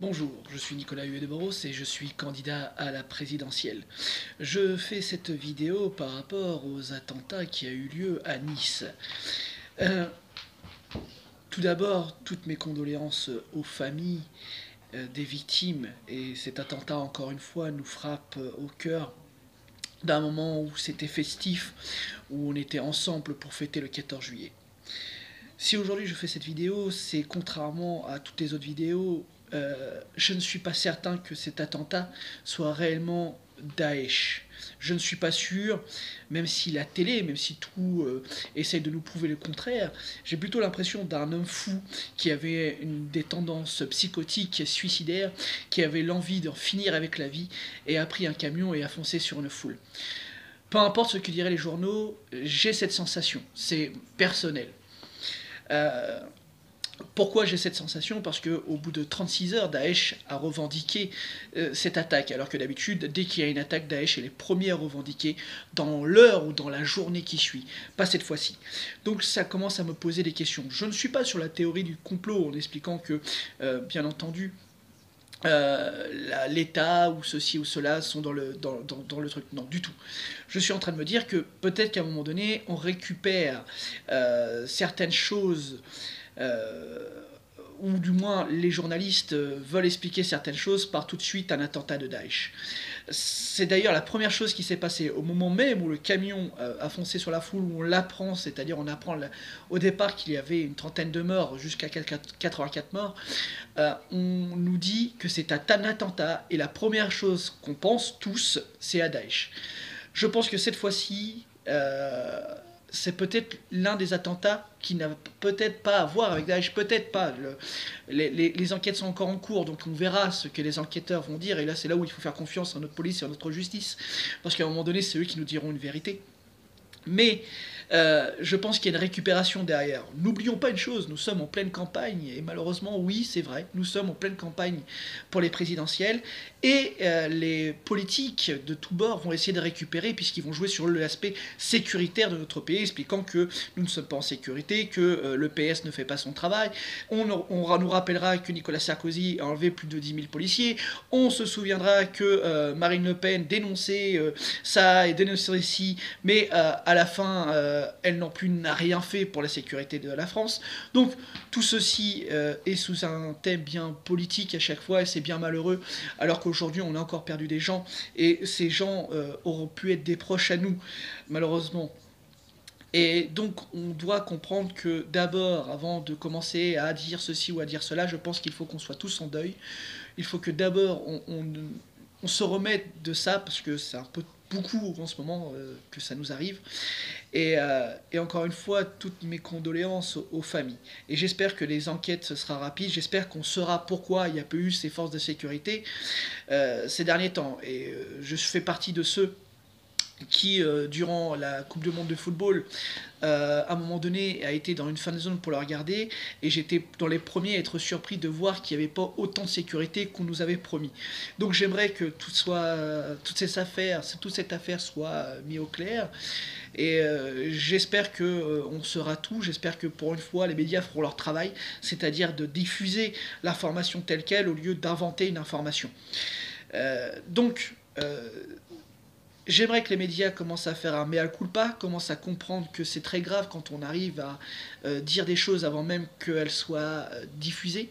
Bonjour, je suis Nicolas Huet-de-Boros et je suis candidat à la présidentielle. Je fais cette vidéo par rapport aux attentats qui a eu lieu à Nice. Euh, Tout d'abord, toutes mes condoléances aux familles des victimes, et cet attentat, encore une fois, nous frappe au cœur d'un moment où c'était festif, où on était ensemble pour fêter le 14 juillet. Si aujourd'hui je fais cette vidéo, c'est contrairement à toutes les autres vidéos, je ne suis pas certain que cet attentat soit réellement Daesh. Je ne suis pas sûr, même si la télé, même si tout essaye de nous prouver le contraire, j'ai plutôt l'impression d'un homme fou qui avait des tendances psychotiques, suicidaires, qui avait l'envie d'en finir avec la vie et a pris un camion et a foncé sur une foule. Peu importe ce que diraient les journaux, j'ai cette sensation, c'est personnel. Euh, Pourquoi j'ai cette sensation? Parce qu'au bout de 36 heures, Daesh a revendiqué cette attaque, alors que d'habitude, dès qu'il y a une attaque, Daesh est les premiers à revendiquer dans l'heure ou dans la journée qui suit. Pas cette fois-ci. Donc ça commence à me poser des questions. Je ne suis pas sur la théorie du complot en expliquant que, bien entendu, l'État ou ceci ou cela sont dans le truc. Non, du tout. Je suis en train de me dire que peut-être qu'à un moment donné, on récupère certaines choses, euh, ou du moins les journalistes veulent expliquer certaines choses par tout de suite un attentat de Daesh. C'est d'ailleurs la première chose qui s'est passée au moment même où le camion a foncé sur la foule, où on l'apprend, c'est-à-dire on apprend au départ qu'il y avait une trentaine de morts jusqu'à 84 morts. On nous dit que c'est un attentat et la première chose qu'on pense tous, c'est à Daesh. Je pense que cette fois-ci, c'est peut-être l'un des attentats qui n'a peut-être pas à voir avec Daesh, peut-être pas. Les enquêtes sont encore en cours, donc on verra ce que les enquêteurs vont dire, et là c'est là où il faut faire confiance en notre police et en notre justice, parce qu'à un moment donné, c'est eux qui nous diront une vérité. Mais je pense qu'il y a une récupération derrière. N'oublions pas une chose, nous sommes en pleine campagne, et malheureusement, oui, c'est vrai, nous sommes en pleine campagne pour les présidentielles, et les politiques de tous bords vont essayer de récupérer, puisqu'ils vont jouer sur l'aspect sécuritaire de notre pays, expliquant que nous ne sommes pas en sécurité, que le PS ne fait pas son travail. On nous rappellera que Nicolas Sarkozy a enlevé plus de 10 000 policiers. On se souviendra que Marine Le Pen dénonçait ça et dénonçait ci, mais à la fin, elle non plus n'a rien fait pour la sécurité de la France. Donc tout ceci est sous un thème bien politique à chaque fois, et c'est bien malheureux, alors qu'aujourd'hui on a encore perdu des gens, et ces gens auront pu être des proches à nous, malheureusement. Et donc on doit comprendre que d'abord, avant de commencer à dire ceci ou à dire cela, je pense qu'il faut qu'on soit tous en deuil. Il faut que d'abord on se remette de ça, parce que c'est un peu beaucoup en ce moment que ça nous arrive. Et encore une fois, toutes mes condoléances aux familles. Et j'espère que les enquêtes, ce sera rapide. J'espère qu'on saura pourquoi il n'y a pas eu ces forces de sécurité ces derniers temps. Et je fais partie de ceux qui, durant la Coupe du Monde de football, à un moment donné, a été dans une fan zone pour la regarder, et j'étais dans les premiers à être surpris de voir qu'il n'y avait pas autant de sécurité qu'on nous avait promis. Donc j'aimerais que toute cette affaire soit mise au clair, et j'espère que on saura tout. J'espère que pour une fois, les médias feront leur travail, c'est-à-dire de diffuser l'information telle qu'elle au lieu d'inventer une information. Donc, j'aimerais que les médias commencent à faire un mea culpa, commencent à comprendre que c'est très grave quand on arrive à dire des choses avant même qu'elles soient diffusées.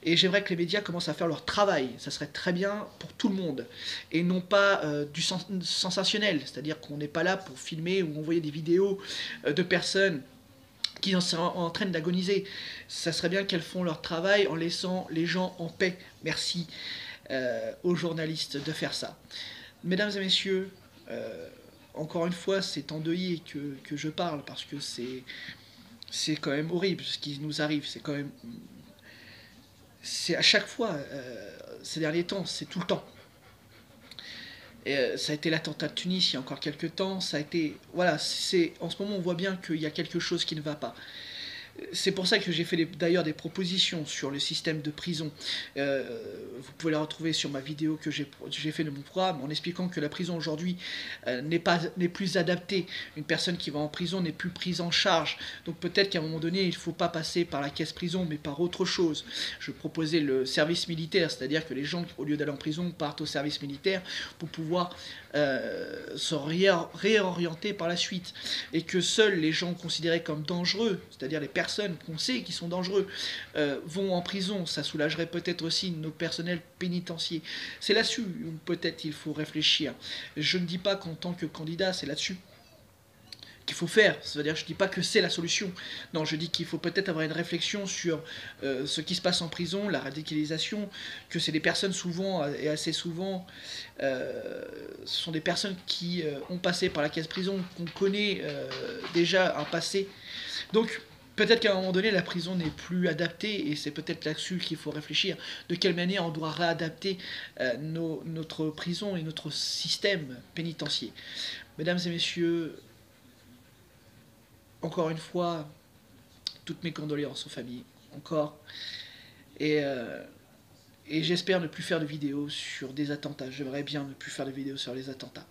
Et j'aimerais que les médias commencent à faire leur travail. Ça serait très bien pour tout le monde. Et non pas du sensationnel. C'est-à-dire qu'on n'est pas là pour filmer ou envoyer des vidéos de personnes qui sont en train d'agoniser. Ça serait bien qu'elles font leur travail en laissant les gens en paix. Merci aux journalistes de faire ça. Mesdames et messieurs, encore une fois, c'est endeuillé que je parle, parce que c'est quand même horrible ce qui nous arrive. C'est quand même. C'est à chaque fois, ces derniers temps, c'est tout le temps. Et, ça a été l'attentat de Tunis il y a encore quelques temps. Ça a été. Voilà, en ce moment, on voit bien qu'il y a quelque chose qui ne va pas. C'est pour ça que j'ai fait d'ailleurs des propositions sur le système de prison. Vous pouvez la retrouver sur ma vidéo que j'ai fait de mon programme, en expliquant que la prison aujourd'hui n'est plus adaptée. Une personne qui va en prison n'est plus prise en charge. Donc peut-être qu'à un moment donné, il ne faut pas passer par la caisse prison, mais par autre chose. Je proposais le service militaire, c'est-à-dire que les gens, au lieu d'aller en prison, partent au service militaire pour pouvoir se réorienter par la suite. Et que seuls les gens considérés comme dangereux, c'est-à-dire les personnes qu'on sait qui sont dangereux, vont en prison. Ça soulagerait peut-être aussi nos personnels pénitentiaires. C'est là-dessus où peut-être il faut réfléchir. Je ne dis pas qu'en tant que candidat, c'est là-dessus qu'il faut faire. C'est-à-dire, je ne dis pas que c'est la solution. Non, je dis qu'il faut peut-être avoir une réflexion sur ce qui se passe en prison, la radicalisation, que c'est des personnes souvent, et assez souvent, ce sont des personnes qui ont passé par la case prison, qu'on connaît déjà un passé. Donc, peut-être qu'à un moment donné, la prison n'est plus adaptée, et c'est peut-être là-dessus qu'il faut réfléchir. De quelle manière on doit réadapter notre prison et notre système pénitentiaire. Mesdames et messieurs, encore une fois, toutes mes condoléances aux familles, encore. Et, euh, et j'espère ne plus faire de vidéos sur des attentats. J'aimerais bien ne plus faire de vidéos sur les attentats.